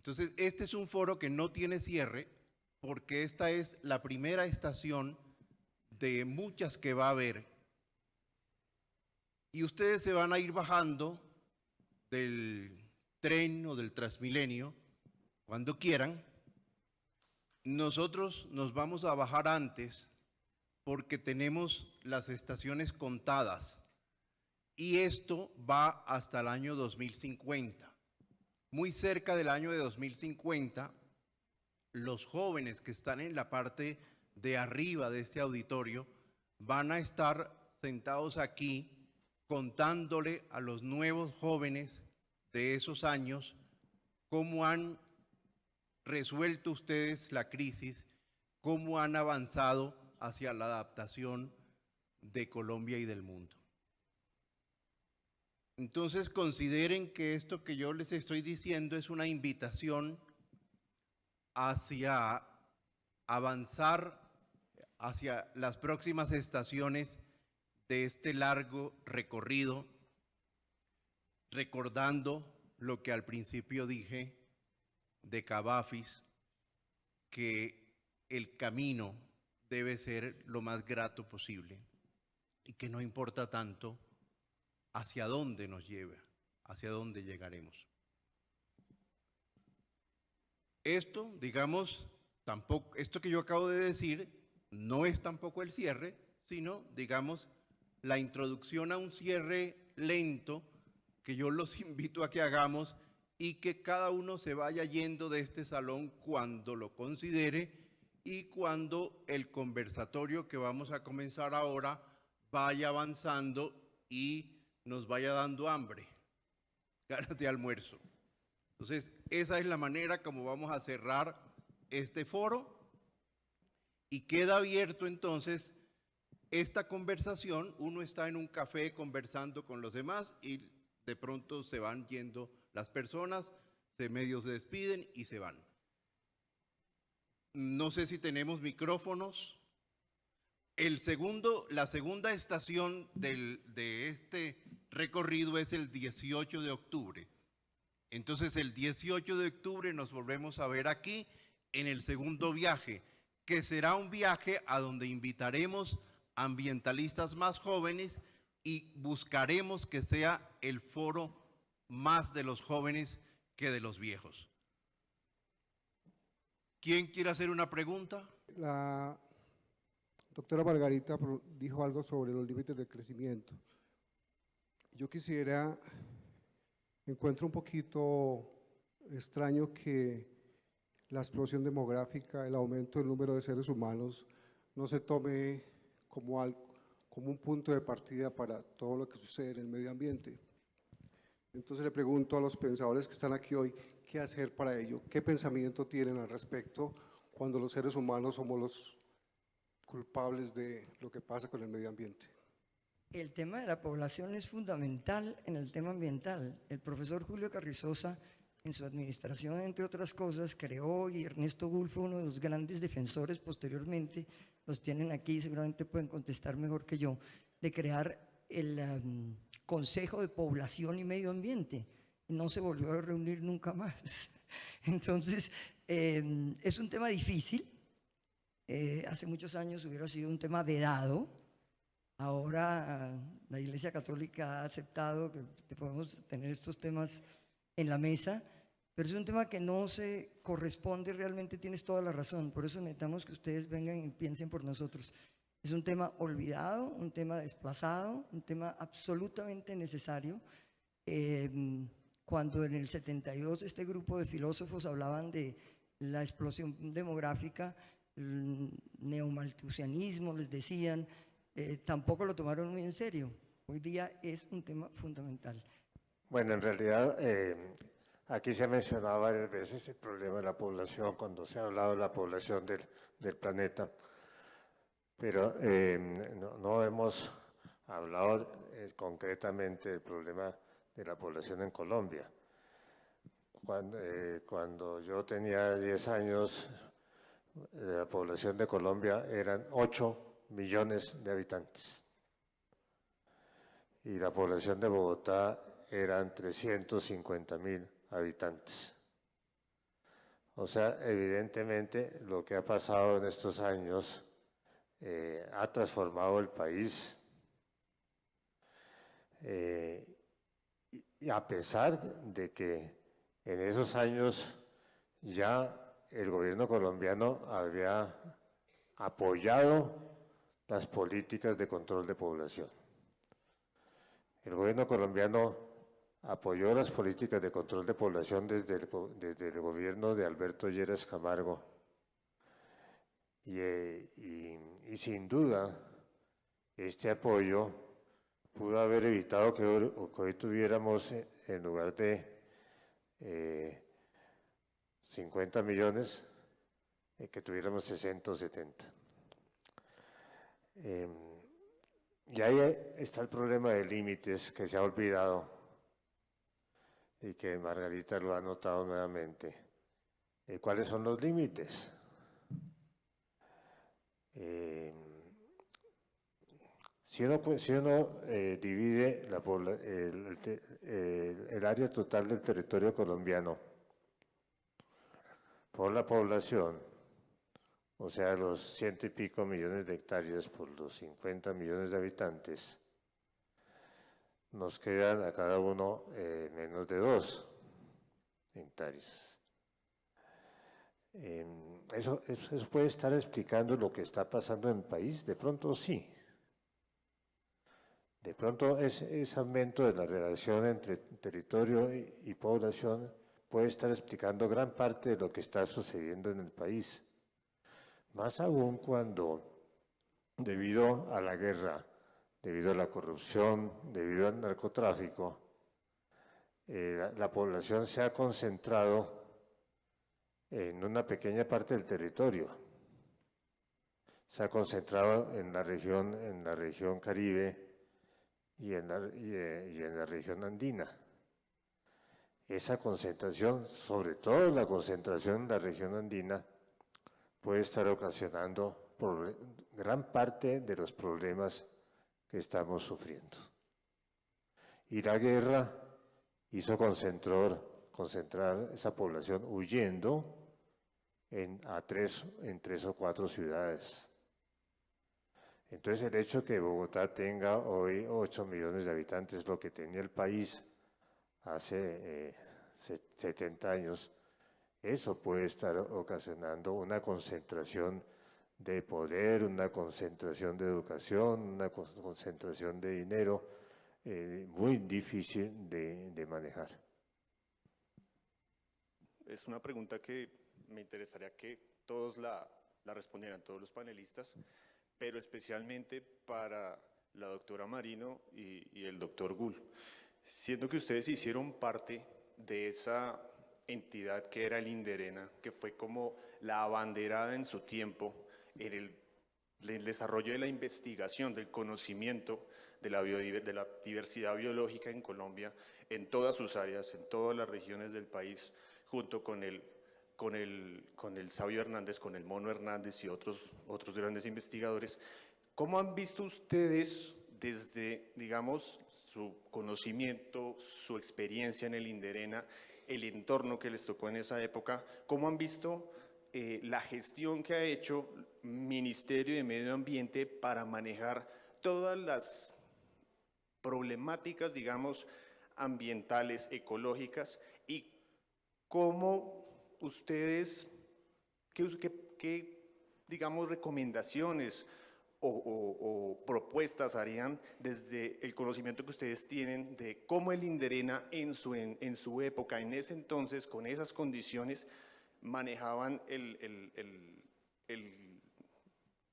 Entonces, este es un foro que no tiene cierre porque esta es la primera estación de muchas que va a haber. Y ustedes se van a ir bajando del tren o del Transmilenio cuando quieran. Nosotros nos vamos a bajar antes porque tenemos las estaciones contadas y esto va hasta el año 2050. Muy cerca del año de 2050, los jóvenes que están en la parte de arriba de este auditorio van a estar sentados aquí contándole a los nuevos jóvenes de esos años cómo han resuelto ustedes la crisis, cómo han avanzado hacia la adaptación de Colombia y del mundo. Entonces consideren que esto que yo les estoy diciendo es una invitación hacia avanzar hacia las próximas estaciones de este largo recorrido, recordando lo que al principio dije de Cavafis, que el camino debe ser lo más grato posible y que no importa tanto hacia dónde nos lleva, hacia dónde llegaremos. Esto, digamos, tampoco, esto que yo acabo de decir no es tampoco el cierre, sino, digamos, la introducción a un cierre lento que yo los invito a que hagamos y que cada uno se vaya yendo de este salón cuando lo considere y cuando el conversatorio que vamos a comenzar ahora vaya avanzando y nos vaya dando hambre, ganas de almuerzo. Entonces, esa es la manera como vamos a cerrar este foro y queda abierto entonces esta conversación. Uno está en un café conversando con los demás y de pronto se van yendo las personas, medio se despiden y se van. No sé si tenemos micrófonos. La segunda estación de este recorrido es el 18 de octubre. Entonces el 18 de octubre nos volvemos a ver aquí en el segundo viaje, que será un viaje a donde invitaremos ambientalistas más jóvenes y buscaremos que sea el foro más de los jóvenes que de los viejos. ¿Quién quiere hacer una pregunta? La doctora Margarita dijo algo sobre los límites del crecimiento. Yo encuentro un poquito extraño que la explosión demográfica, el aumento del número de seres humanos, no se tome como un punto de partida para todo lo que sucede en el medio ambiente. Entonces le pregunto a los pensadores que están aquí hoy, ¿qué hacer para ello? ¿Qué pensamiento tienen al respecto cuando los seres humanos somos los culpables de lo que pasa con el medio ambiente? El tema de la población es fundamental en el tema ambiental. El profesor Julio Carrizosa, en su administración, entre otras cosas, creó, y Ernesto Bull fue uno de los grandes defensores posteriormente, los tienen aquí, seguramente pueden contestar mejor que yo, de crear el Consejo de Población y Medio Ambiente. No se volvió a reunir nunca más. Entonces, es un tema difícil. Hace muchos años hubiera sido un tema vedado. Ahora la Iglesia Católica ha aceptado que podemos tener estos temas en la mesa, pero es un tema que no se corresponde realmente, tienes toda la razón, por eso necesitamos que ustedes vengan y piensen por nosotros. Es un tema olvidado, un tema desplazado, un tema absolutamente necesario. Cuando en el 72 este grupo de filósofos hablaban de la explosión demográfica, el neomalthusianismo, les decían, tampoco lo tomaron muy en serio. Hoy día es un tema fundamental. Bueno, en realidad aquí se ha mencionado varias veces el problema de la población cuando se ha hablado de la población del planeta, pero no hemos hablado concretamente del problema de la población en Colombia. Cuando yo tenía 10 años, la población de Colombia eran 8 millones de habitantes y la población de Bogotá eran 350.000 habitantes. O sea, evidentemente lo que ha pasado en estos años ha transformado el país. Y a pesar de que en esos años ya el gobierno colombiano había apoyado las políticas de control de población. El gobierno colombiano apoyó las políticas de control de población desde el gobierno de Alberto Lleras Camargo. Y sin duda, este apoyo pudo haber evitado que hoy tuviéramos, en lugar de 50 millones, que tuviéramos 60 o 70. Y ahí está el problema de límites que se ha olvidado y que Margarita lo ha notado nuevamente. ¿Cuáles son los límites? Si uno divide el área total del territorio colombiano por la población, o sea, los 100 y pico millones de hectáreas por los 50 millones de habitantes, nos quedan a cada uno menos de 2 hectáreas. ¿Eso puede estar explicando lo que está pasando en el país? De pronto sí. De pronto ese aumento de la relación entre territorio y población puede estar explicando gran parte de lo que está sucediendo en el país. Más aún cuando, debido a la guerra, debido a la corrupción, debido al narcotráfico, la población se ha concentrado en una pequeña parte del territorio. Se ha concentrado en la región Caribe y en la región andina. Esa concentración, sobre todo la concentración en la región andina, puede estar ocasionando gran parte de los problemas que estamos sufriendo. Y la guerra hizo concentrar esa población huyendo en 3 o 4 ciudades. Entonces el hecho que Bogotá tenga hoy 8 millones de habitantes, lo que tenía el país hace 70 años, eso puede estar ocasionando una concentración de poder, una concentración de educación, una concentración de dinero muy difícil de manejar. Es una pregunta que me interesaría que todos la respondieran, todos los panelistas, pero especialmente para la doctora Marino y el doctor Gul. Siendo que ustedes hicieron parte de esa entidad que era el Inderena, que fue como la abanderada en su tiempo en el desarrollo de la investigación, del conocimiento de la diversidad biológica en Colombia, en todas sus áreas, en todas las regiones del país, junto con el Sabio Hernández, con el Mono Hernández y otros grandes investigadores. ¿Cómo han visto ustedes desde, digamos, su conocimiento, su experiencia en el Inderena, el entorno que les tocó en esa época, cómo han visto la gestión que ha hecho Ministerio de Medio Ambiente para manejar todas las problemáticas, digamos, ambientales, ecológicas, y cómo ustedes, qué digamos, recomendaciones o propuestas harían desde el conocimiento que ustedes tienen de cómo el Inderena en su época, en ese entonces, con esas condiciones, manejaban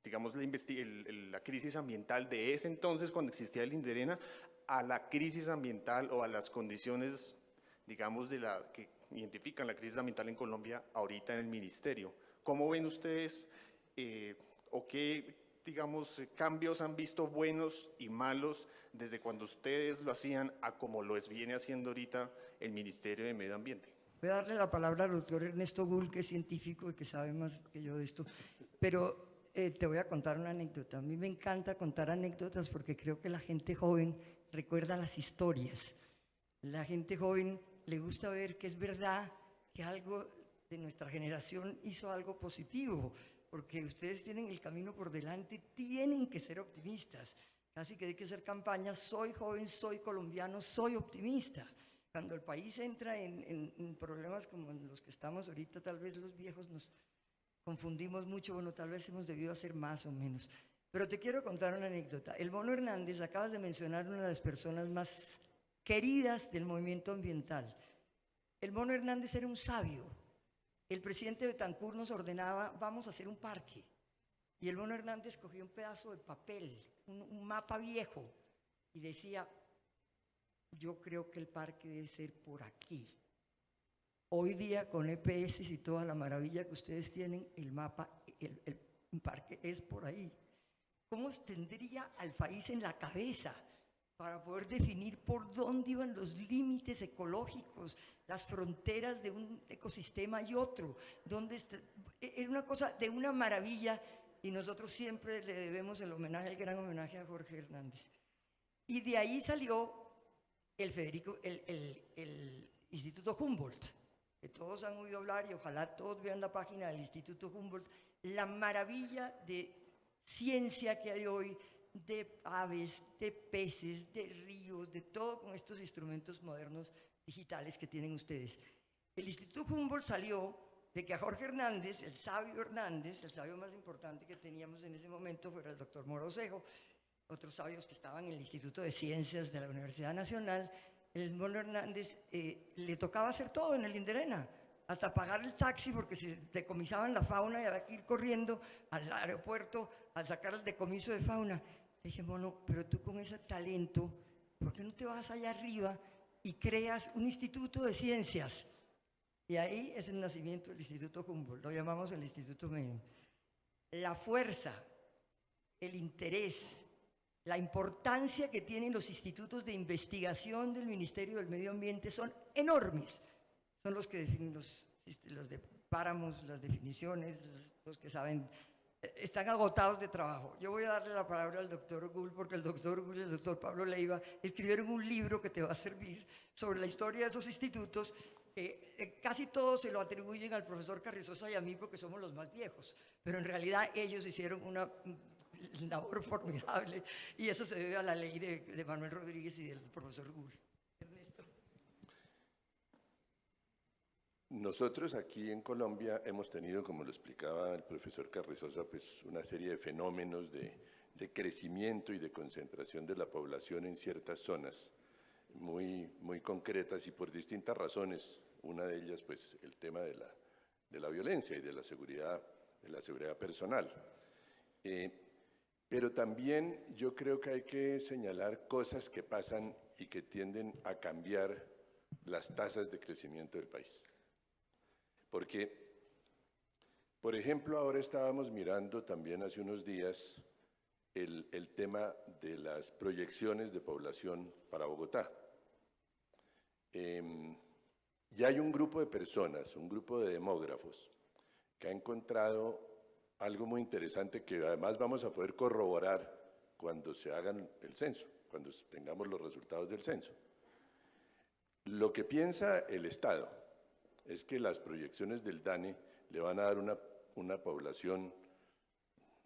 digamos, la crisis ambiental de ese entonces cuando existía el Inderena, a la crisis ambiental o a las condiciones, digamos, que identifican la crisis ambiental en Colombia ahorita en el ministerio. ¿Cómo ven ustedes o qué, digamos, cambios han visto buenos y malos desde cuando ustedes lo hacían a como lo viene haciendo ahorita el Ministerio de Medio Ambiente? Voy a darle la palabra al doctor Ernesto Gul, que es científico y que sabe más que yo de esto, pero te voy a contar una anécdota. A mí me encanta contar anécdotas porque creo que la gente joven recuerda las historias. La gente joven le gusta ver que es verdad, que algo de nuestra generación hizo algo positivo, porque ustedes tienen el camino por delante, tienen que ser optimistas. Casi que hay que hacer campaña, soy joven, soy colombiano, soy optimista. Cuando el país entra en problemas como en los que estamos ahorita, tal vez los viejos nos confundimos mucho, bueno, tal vez hemos debido hacer más o menos. Pero te quiero contar una anécdota. El Mono Hernández, acabas de mencionar una de las personas más queridas del movimiento ambiental. El Mono Hernández era un sabio. El presidente Betancur nos ordenaba, vamos a hacer un parque. Y el Mono Hernández cogió un pedazo de papel, un mapa viejo, y decía, yo creo que el parque debe ser por aquí. Hoy día, con EPS y toda la maravilla que ustedes tienen, el mapa, el parque es por ahí. ¿Cómo tendría al país en la cabeza para poder definir por dónde iban los límites ecológicos, las fronteras de un ecosistema y otro? Era una cosa de una maravilla, y nosotros siempre le debemos el gran homenaje a Jorge Hernández. Y de ahí salió el Instituto Humboldt, que todos han oído hablar, y ojalá todos vean la página del Instituto Humboldt, la maravilla de ciencia que hay hoy, de aves, de peces, de ríos, de todo, con estos instrumentos modernos digitales que tienen ustedes. El Instituto Humboldt salió de que a Jorge Hernández, el sabio más importante que teníamos en ese momento fuera el doctor Morosejo, otros sabios que estaban en el Instituto de Ciencias de la Universidad Nacional, el Mono Hernández le tocaba hacer todo en el Inderena, hasta pagar el taxi porque se decomisaban la fauna y había que ir corriendo al aeropuerto a sacar el decomiso de fauna. Le dije, Mono, pero tú con ese talento, ¿por qué no te vas allá arriba y creas un instituto de ciencias? Y ahí es el nacimiento del Instituto Humboldt, lo llamamos el Instituto Menem. La fuerza, el interés, la importancia que tienen los institutos de investigación del Ministerio del Medio Ambiente son enormes. Son los que definen los de páramos, las definiciones, los que saben, están agotados de trabajo. Yo voy a darle la palabra al doctor Gull, porque el doctor Gull y el doctor Pablo Leiva escribieron un libro que te va a servir sobre la historia de esos institutos. Casi todos se lo atribuyen al profesor Carrizosa y a mí porque somos los más viejos, pero en realidad ellos hicieron una labor formidable, y eso se debe a la ley de Manuel Rodríguez y del profesor Gull. Ernesto. Nosotros aquí en Colombia hemos tenido, como lo explicaba el profesor Carrizosa, pues una serie de fenómenos de crecimiento y de concentración de la población en ciertas zonas muy concretas y por distintas razones. Una de ellas, pues, el tema de la violencia y de la seguridad personal. Pero también yo creo que hay que señalar cosas que pasan y que tienden a cambiar las tasas de crecimiento del país. Porque, por ejemplo, ahora estábamos mirando también hace unos días el tema de las proyecciones de población para Bogotá. Y hay un grupo de personas, un grupo de demógrafos, que ha encontrado algo muy interesante que además vamos a poder corroborar cuando se hagan el censo, cuando tengamos los resultados del censo. Lo que piensa el Estado es que las proyecciones del DANE le van a dar una población,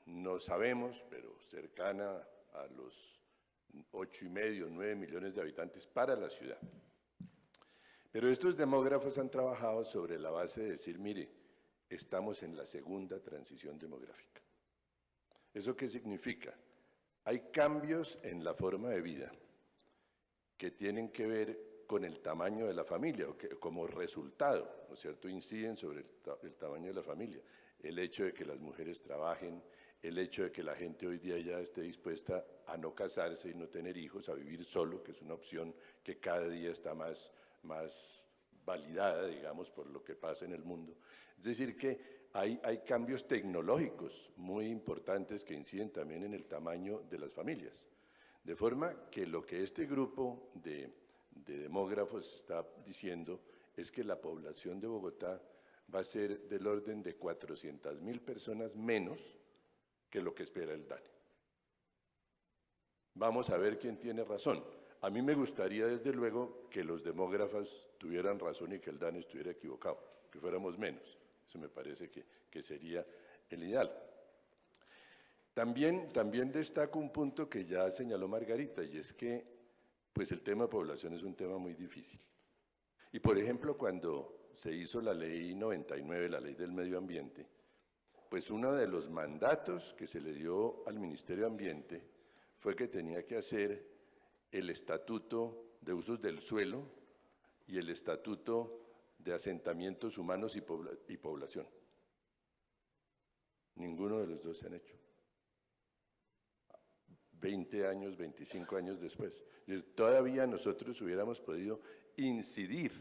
no sabemos, pero cercana a los 8,5, 9 millones de habitantes para la ciudad. Pero estos demógrafos han trabajado sobre la base de decir, mire, estamos en la segunda transición demográfica. ¿Eso qué significa? Hay cambios en la forma de vida que tienen que ver con el tamaño de la familia, o que como resultado, ¿no es cierto?, inciden sobre el tamaño de la familia. El hecho de que las mujeres trabajen, el hecho de que la gente hoy día ya esté dispuesta a no casarse y no tener hijos, a vivir solo, que es una opción que cada día está más validada, digamos, por lo que pasa en el mundo. Es decir, que hay cambios tecnológicos muy importantes que inciden también en el tamaño de las familias. De forma que lo que este grupo de demógrafos está diciendo es que la población de Bogotá va a ser del orden de 400.000 personas menos que lo que espera el DANE. Vamos a ver quién tiene razón. A mí me gustaría, desde luego, que los demógrafos tuvieran razón y que el DANE estuviera equivocado, que fuéramos menos. Eso me parece que sería el ideal. También destaco un punto que ya señaló Margarita, y es que pues el tema de población es un tema muy difícil. Y por ejemplo, cuando se hizo la ley 99, la ley del medio ambiente, pues uno de los mandatos que se le dio al Ministerio de Ambiente fue que tenía que hacer el estatuto de usos del suelo y el estatuto de asentamientos humanos y población. Ninguno de los dos se han hecho. 20 años, 25 años después. Es decir, todavía nosotros hubiéramos podido incidir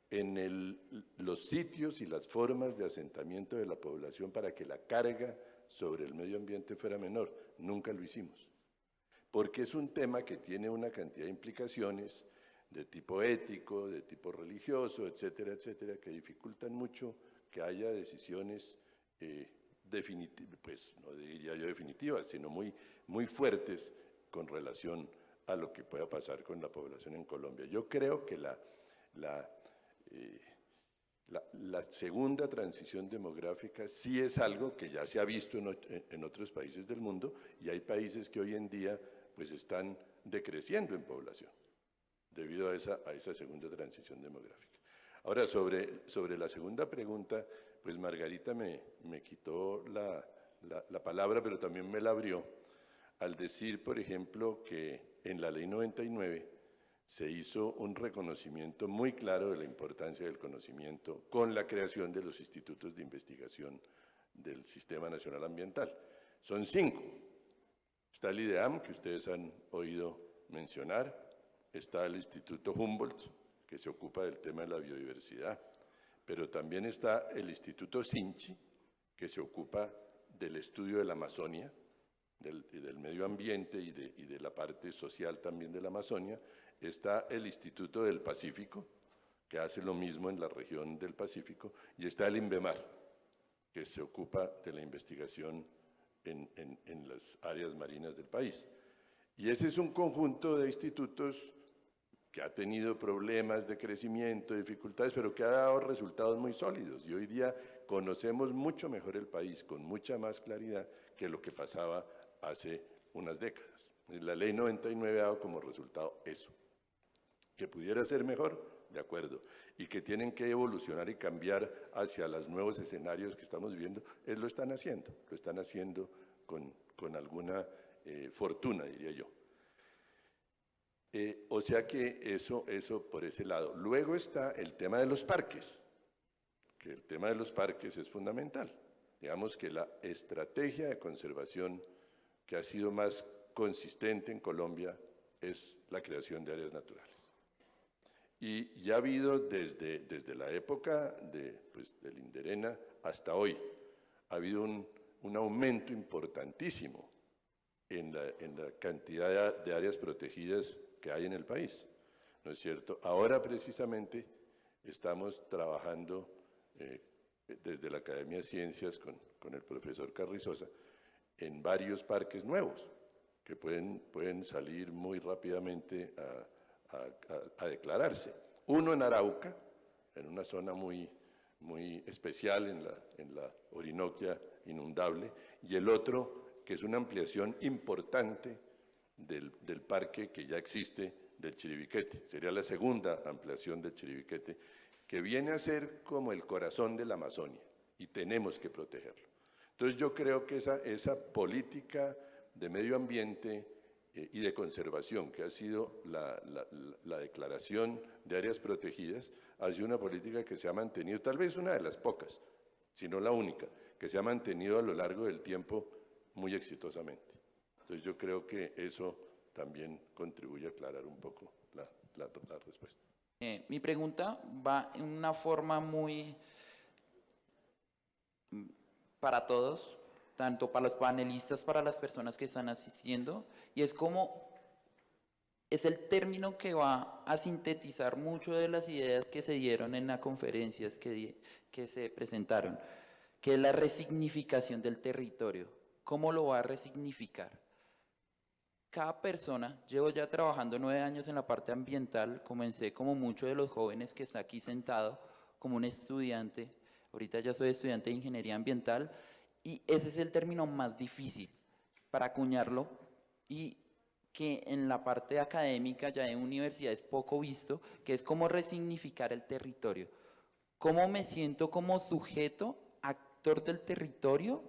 en los sitios y las formas de asentamiento de la población para que la carga sobre el medio ambiente fuera menor. Nunca lo hicimos. Porque es un tema que tiene una cantidad de implicaciones de tipo ético, de tipo religioso, etcétera, etcétera, que dificultan mucho que haya decisiones definitivas, pues no diría yo definitivas, sino muy fuertes con relación a lo que pueda pasar con la población en Colombia. Yo creo que la segunda transición demográfica sí es algo que ya se ha visto en otros países del mundo, y hay países que hoy en día pues están decreciendo en población debido a esa segunda transición demográfica. Ahora, sobre la segunda pregunta, pues Margarita me quitó la palabra, pero también me la abrió al decir, por ejemplo, que en la Ley 99 se hizo un reconocimiento muy claro de la importancia del conocimiento con la creación de los institutos de investigación del Sistema Nacional Ambiental. Son 5. Está el IDEAM, que ustedes han oído mencionar, está el Instituto Humboldt, que se ocupa del tema de la biodiversidad, pero también está el Instituto Sinchi, que se ocupa del estudio de la Amazonia, del medio ambiente y de la parte social también de la Amazonia. Está el Instituto del Pacífico, que hace lo mismo en la región del Pacífico, y está el INVEMAR, que se ocupa de la investigación en las áreas marinas del país. Y ese es un conjunto de institutos que ha tenido problemas de crecimiento, dificultades, pero que ha dado resultados muy sólidos. Y hoy día conocemos mucho mejor el país, con mucha más claridad que lo que pasaba hace unas décadas. La Ley 99 ha dado como resultado eso. Que pudiera ser mejor, de acuerdo, y que tienen que evolucionar y cambiar hacia los nuevos escenarios que estamos viviendo, lo están haciendo con alguna fortuna, diría yo. O sea que eso por ese lado. Luego está el tema de los parques, que el tema de los parques es fundamental. Digamos que la estrategia de conservación que ha sido más consistente en Colombia es la creación de áreas naturales. Y ya ha habido desde la época del Inderena hasta hoy, ha habido un aumento importantísimo en la cantidad de áreas protegidas que hay en el país, ¿no es cierto? Ahora precisamente estamos trabajando desde la Academia de Ciencias con el profesor Carrizosa en varios parques nuevos que pueden salir muy rápidamente a declararse. Uno en Arauca, en una zona muy especial en la Orinoquia inundable, y el otro que es una ampliación importante del parque que ya existe del Chiribiquete. Sería la segunda ampliación del Chiribiquete, que viene a ser como el corazón de la Amazonia, y tenemos que protegerlo. Entonces yo creo que esa política de medio ambiente y de conservación, que ha sido la declaración de áreas protegidas, ha sido una política que se ha mantenido, tal vez una de las pocas, si no la única, que se ha mantenido a lo largo del tiempo muy exitosamente. Entonces yo creo que eso también contribuye a aclarar un poco la respuesta. Mi pregunta va en una forma muy para todos, tanto para los panelistas, para las personas que están asistiendo, y es como es el término que va a sintetizar mucho de las ideas que se dieron en las conferencias que se presentaron, que es la resignificación del territorio. ¿Cómo lo va a resignificar? cada persona, llevo ya trabajando 9 años en la parte ambiental, comencé como muchos de los jóvenes que está aquí sentado, como un estudiante, ahorita ya soy estudiante de ingeniería ambiental, y ese es el término más difícil para acuñarlo, y que en la parte académica ya en universidad es poco visto, que es cómo resignificar el territorio. Cómo me siento como sujeto, actor del territorio,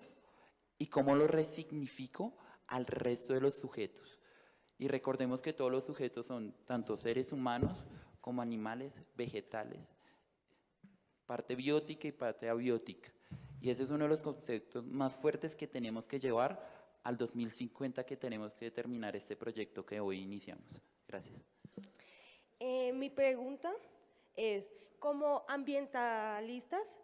y cómo lo resignifico al resto de los sujetos. Y recordemos que todos los sujetos son tanto seres humanos como animales, vegetales, parte biótica y parte abiótica. Y ese es uno de los conceptos más fuertes que tenemos que llevar al 2050, que tenemos que terminar este proyecto que hoy iniciamos. Gracias. Mi pregunta es, como ambientalistas,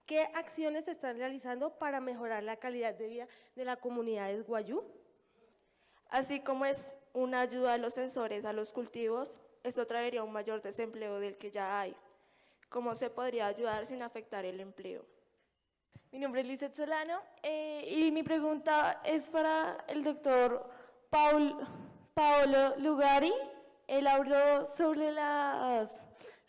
¿qué acciones se están realizando para mejorar la calidad de vida de la comunidad de Guayú? Así como es una ayuda a los sensores, a los cultivos, esto traería un mayor desempleo del que ya hay. ¿Cómo se podría ayudar sin afectar el empleo? Mi nombre es Lizeth Solano y mi pregunta es para el doctor Paolo Lugari. Él habló sobre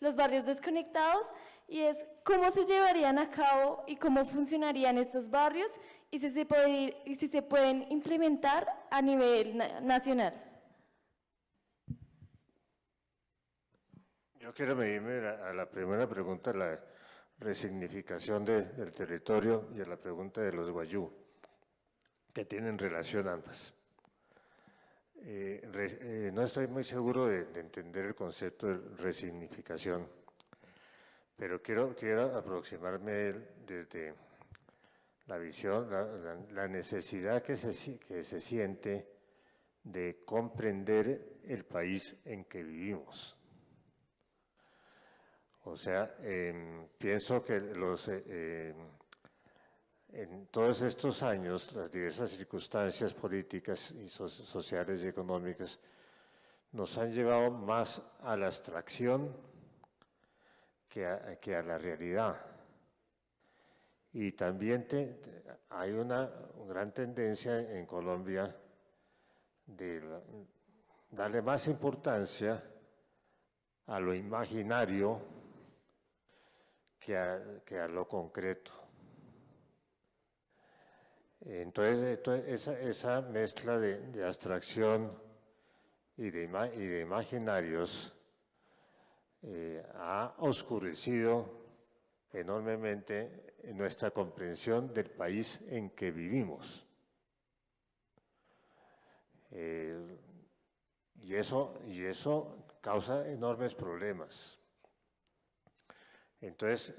los barrios desconectados y es cómo se llevarían a cabo y cómo funcionarían estos barrios y si se pueden implementar a nivel nacional. Yo quiero medirme a la primera pregunta, la resignificación del territorio, y a la pregunta de los guayú, que tienen relación ambas. No estoy muy seguro de entender el concepto de resignificación, pero quiero aproximarme desde la visión, la necesidad que se siente de comprender el país en que vivimos. O sea, pienso que en todos estos años, las diversas circunstancias políticas y sociales y económicas nos han llevado más a la abstracción que a la realidad. Y también hay una gran tendencia en Colombia de darle más importancia a lo imaginario que a lo concreto. Entonces esa mezcla de abstracción y de imaginarios ha oscurecido enormemente nuestra comprensión del país en que vivimos. Y eso causa enormes problemas. Entonces,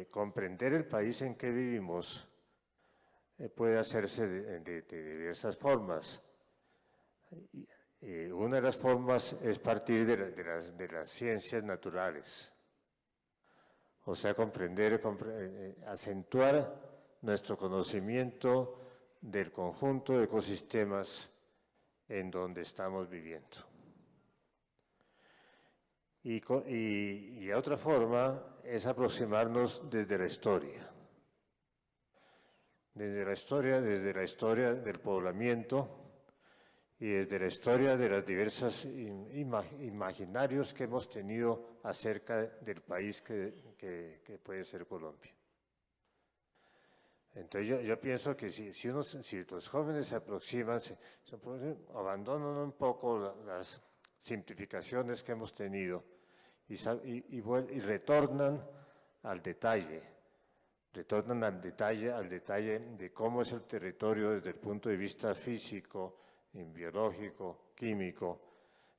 comprender el país en que vivimos puede hacerse de diversas formas. Una de las formas es partir de las ciencias naturales. O sea, acentuar nuestro conocimiento del conjunto de ecosistemas en donde estamos viviendo. Y otra forma es aproximarnos desde la historia. Desde la historia del poblamiento y desde la historia de las diversas imaginarios que hemos tenido acerca del país que puede ser Colombia. Entonces yo pienso que si los jóvenes se aproximan, abandonan un poco las simplificaciones que hemos tenido y retornan al detalle. Retornan al detalle de cómo es el territorio desde el punto de vista físico, biológico, químico,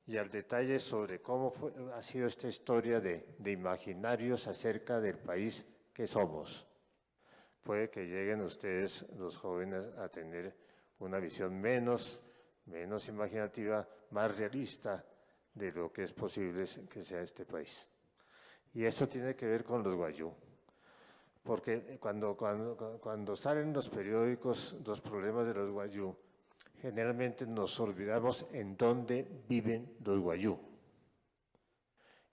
y al detalle sobre cómo ha sido esta historia de imaginarios acerca del país que somos. Puede que lleguen ustedes, los jóvenes, a tener una visión menos imaginativa, más realista de lo que es posible que sea este país. Y eso tiene que ver con los guayú. Porque cuando salen los periódicos los problemas de los guayú, generalmente nos olvidamos en dónde viven los guayú.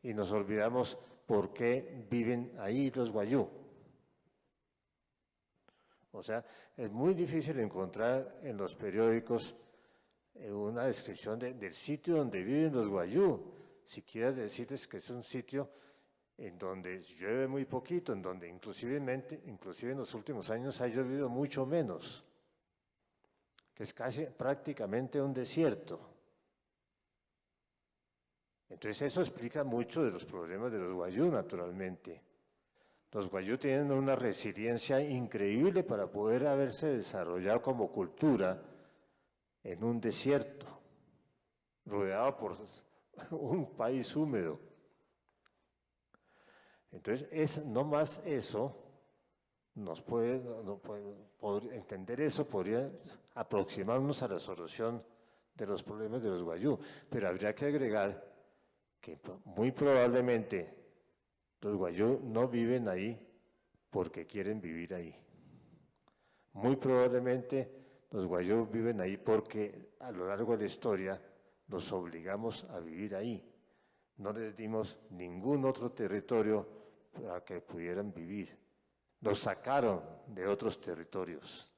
Y nos olvidamos por qué viven ahí los guayú. O sea, es muy difícil encontrar en los periódicos una descripción del sitio donde viven los guayú. Si quiero decirles que es un sitio en donde llueve muy poquito, en donde inclusive en los últimos años ha llovido mucho menos, que es casi prácticamente un desierto. Entonces eso explica mucho de los problemas de los guayú, naturalmente. Los guayú tienen una resiliencia increíble para poder haberse desarrollado como cultura en un desierto, rodeado por un país húmedo. Entonces, no más eso, entender eso podría aproximarnos a la solución de los problemas de los guayú, pero habría que agregar que muy probablemente los guayú no viven ahí porque quieren vivir ahí. Muy probablemente los guayú viven ahí porque a lo largo de la historia los obligamos a vivir ahí. No les dimos ningún otro territorio para que pudieran vivir. Los sacaron de otros territorios.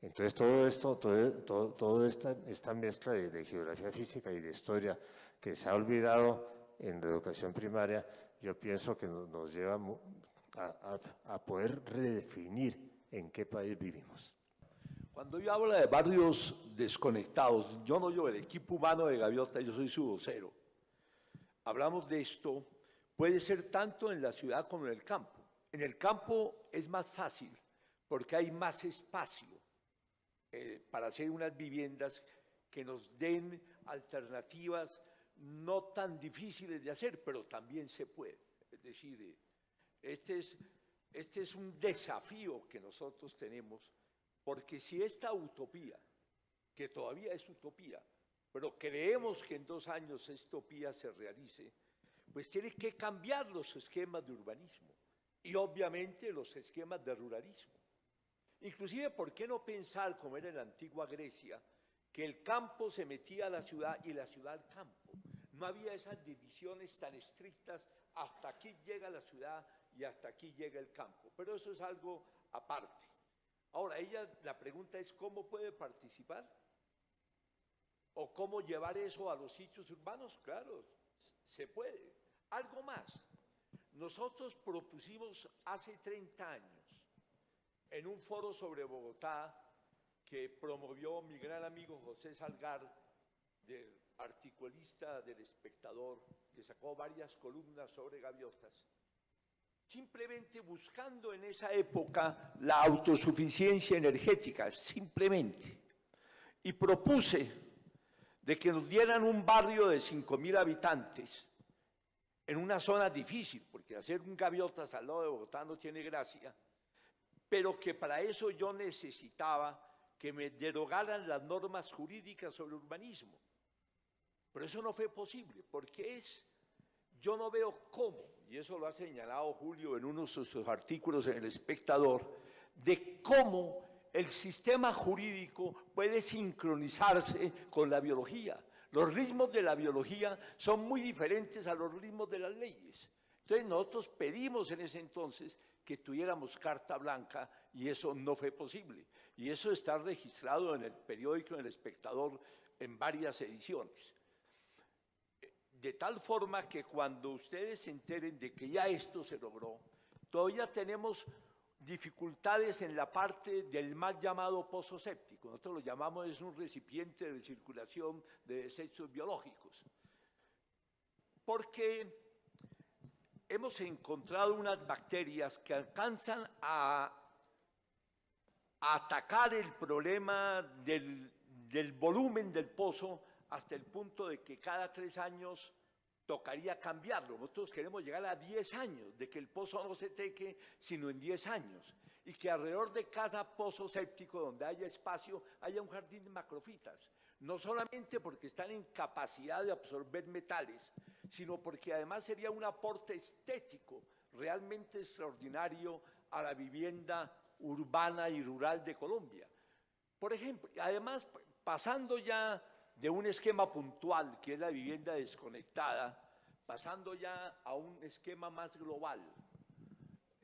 Entonces todo esto, toda esta mezcla de geografía física y de historia que se ha olvidado en la educación primaria, yo pienso que nos lleva a poder redefinir en qué país vivimos. Cuando yo hablo de barrios desconectados, yo no yo, el equipo humano de Gaviota, yo soy su vocero. Hablamos de esto, puede ser tanto en la ciudad como en el campo. En el campo es más fácil porque hay más espacio para hacer unas viviendas que nos den alternativas no tan difíciles de hacer, pero también se puede. Es decir, este es un desafío que nosotros tenemos, porque si esta utopía, que todavía es utopía, pero creemos que en 2 años esta utopía se realice, pues tiene que cambiar los esquemas de urbanismo y obviamente los esquemas de ruralismo. Inclusive, ¿por qué no pensar, como era en la antigua Grecia, que el campo se metía a la ciudad y la ciudad al campo? No había esas divisiones tan estrictas, hasta aquí llega la ciudad y hasta aquí llega el campo, pero eso es algo aparte. Ahora, la pregunta es, ¿cómo puede participar? ¿O cómo llevar eso a los sitios urbanos? Claro, se puede. Algo más. Nosotros propusimos hace 30 años, en un foro sobre Bogotá que promovió mi gran amigo José Salgar, del articulista del Espectador, que sacó varias columnas sobre gaviotas, simplemente buscando en esa época la autosuficiencia energética, simplemente. Y propuse de que nos dieran un barrio de 5.000 habitantes en una zona difícil, porque hacer un gaviotas al lado de Bogotá no tiene gracia, pero que para eso yo necesitaba que me derogaran las normas jurídicas sobre urbanismo. Pero eso no fue posible, porque yo no veo cómo, y eso lo ha señalado Julio en uno de sus artículos en El Espectador, de cómo el sistema jurídico puede sincronizarse con la biología. Los ritmos de la biología son muy diferentes a los ritmos de las leyes. Entonces nosotros pedimos en ese entonces que tuviéramos carta blanca y eso no fue posible. Y eso está registrado en el periódico, en El Espectador, en varias ediciones. De tal forma que cuando ustedes se enteren de que ya esto se logró, todavía tenemos dificultades en la parte del mal llamado pozo séptico. Nosotros lo llamamos, es un recipiente de circulación de desechos biológicos. Porque hemos encontrado unas bacterias que alcanzan a atacar el problema del volumen del pozo hasta el punto de que cada 3 años tocaría cambiarlo. Nosotros queremos llegar a 10 años, de que el pozo no se seque, sino en 10 años, y que alrededor de cada pozo séptico donde haya espacio, haya un jardín de macrofitas, no solamente porque están en capacidad de absorber metales, sino porque además sería un aporte estético realmente extraordinario a la vivienda urbana y rural de Colombia. Por ejemplo, además, pasando ya de un esquema puntual, que es la vivienda desconectada, pasando ya a un esquema más global.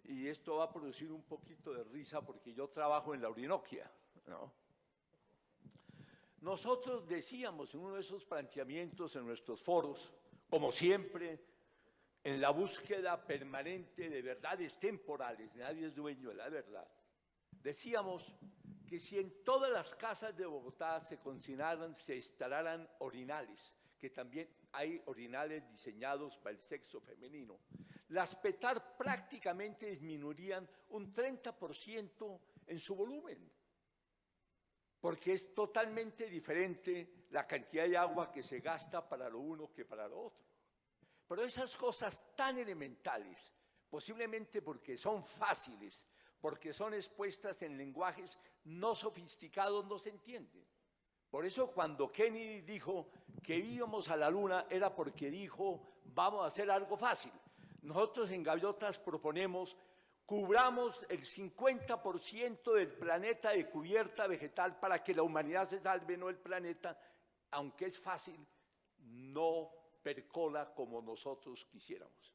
Y esto va a producir un poquito de risa porque yo trabajo en la Orinoquia, ¿no? Nosotros decíamos en uno de esos planteamientos en nuestros foros, como siempre, en la búsqueda permanente de verdades temporales, nadie es dueño de la verdad, decíamos que si en todas las casas de Bogotá se instalaran orinales, que también hay orinales diseñados para el sexo femenino, las PETAR prácticamente disminuirían un 30% en su volumen, porque es totalmente diferente la cantidad de agua que se gasta para lo uno que para lo otro. Pero esas cosas tan elementales, posiblemente porque son fáciles, porque son expuestas en lenguajes no sofisticados, no se entienden. Por eso cuando Kennedy dijo que íbamos a la luna era porque dijo vamos a hacer algo fácil. Nosotros en Gaviotas proponemos cubramos el 50% del planeta de cubierta vegetal para que la humanidad se salve, no el planeta, aunque es fácil, no percola como nosotros quisiéramos.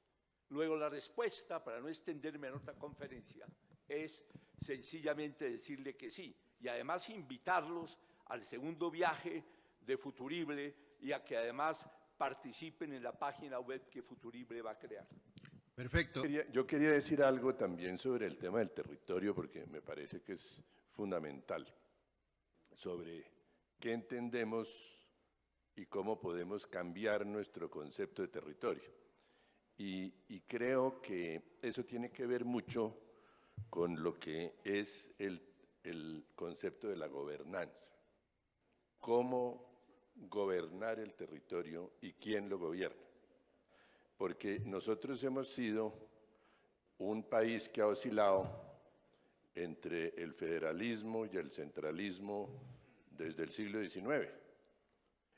Luego la respuesta, para no extenderme en otra conferencia, es sencillamente decirle que sí, y además invitarlos al segundo viaje de Futurible y a que además participen en la página web que Futurible va a crear. Perfecto. Yo quería decir algo también sobre el tema del territorio, porque me parece que es fundamental, sobre qué entendemos y cómo podemos cambiar nuestro concepto de territorio. Y creo que eso tiene que ver mucho con lo que es el concepto de la gobernanza. Cómo gobernar el territorio y quién lo gobierna. Porque nosotros hemos sido un país que ha oscilado entre el federalismo y el centralismo desde el siglo XIX.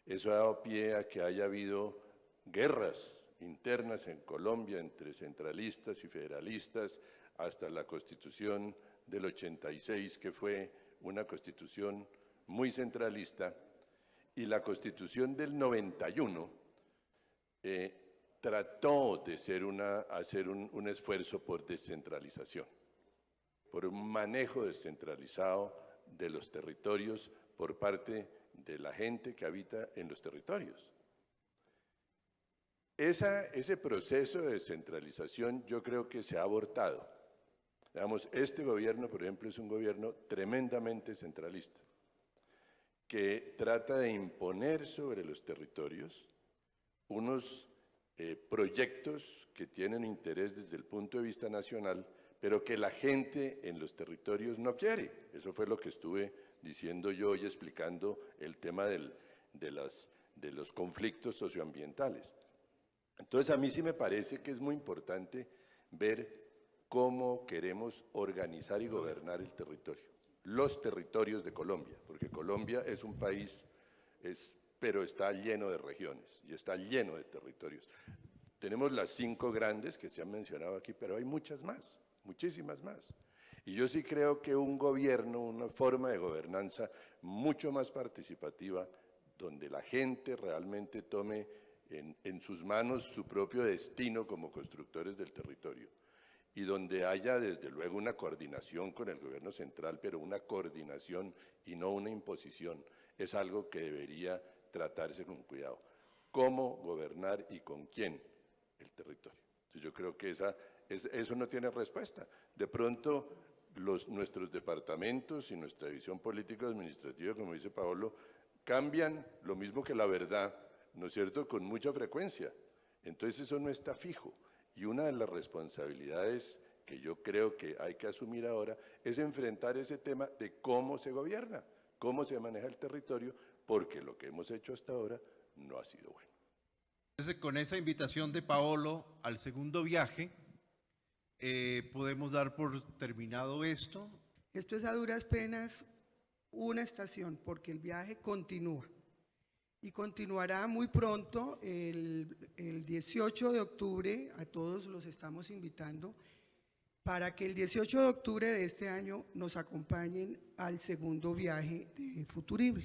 Eso ha dado pie a que haya habido guerras internas en Colombia entre centralistas y federalistas hasta la Constitución del 86, que fue una constitución muy centralista, y la Constitución del 91 trató de hacer un esfuerzo por descentralización, por un manejo descentralizado de los territorios por parte de la gente que habita en los territorios. Ese proceso de descentralización yo creo que se ha abortado. Digamos, este gobierno, por ejemplo, es un gobierno tremendamente centralista, que trata de imponer sobre los territorios unos proyectos que tienen interés desde el punto de vista nacional, pero que la gente en los territorios no quiere. Eso fue lo que estuve diciendo yo y explicando el tema de los conflictos socioambientales. Entonces, a mí sí me parece que es muy importante ver cómo queremos organizar y gobernar el territorio, los territorios de Colombia, porque Colombia es un país, pero está lleno de regiones y está lleno de territorios. Tenemos las 5 grandes que se han mencionado aquí, pero hay muchas más, muchísimas más. Y yo sí creo que un gobierno, una forma de gobernanza mucho más participativa, donde la gente realmente tome en sus manos su propio destino como constructores del territorio, y donde haya desde luego una coordinación con el gobierno central, pero una coordinación y no una imposición, es algo que debería tratarse con cuidado. ¿Cómo gobernar y con quién el territorio? Entonces yo creo que eso no tiene respuesta. De pronto nuestros departamentos y nuestra división político-administrativa, como dice Paolo, cambian lo mismo que la verdad, ¿no es cierto?, con mucha frecuencia. Entonces eso no está fijo. Y una de las responsabilidades que yo creo que hay que asumir ahora es enfrentar ese tema de cómo se gobierna, cómo se maneja el territorio, porque lo que hemos hecho hasta ahora no ha sido bueno. Entonces, con esa invitación de Paolo al segundo viaje, podemos dar por terminado esto. Esto es a duras penas una estación, porque el viaje continúa. Y continuará muy pronto, el 18 de octubre, a todos los estamos invitando, para que el 18 de octubre de este año nos acompañen al segundo viaje de Futurible.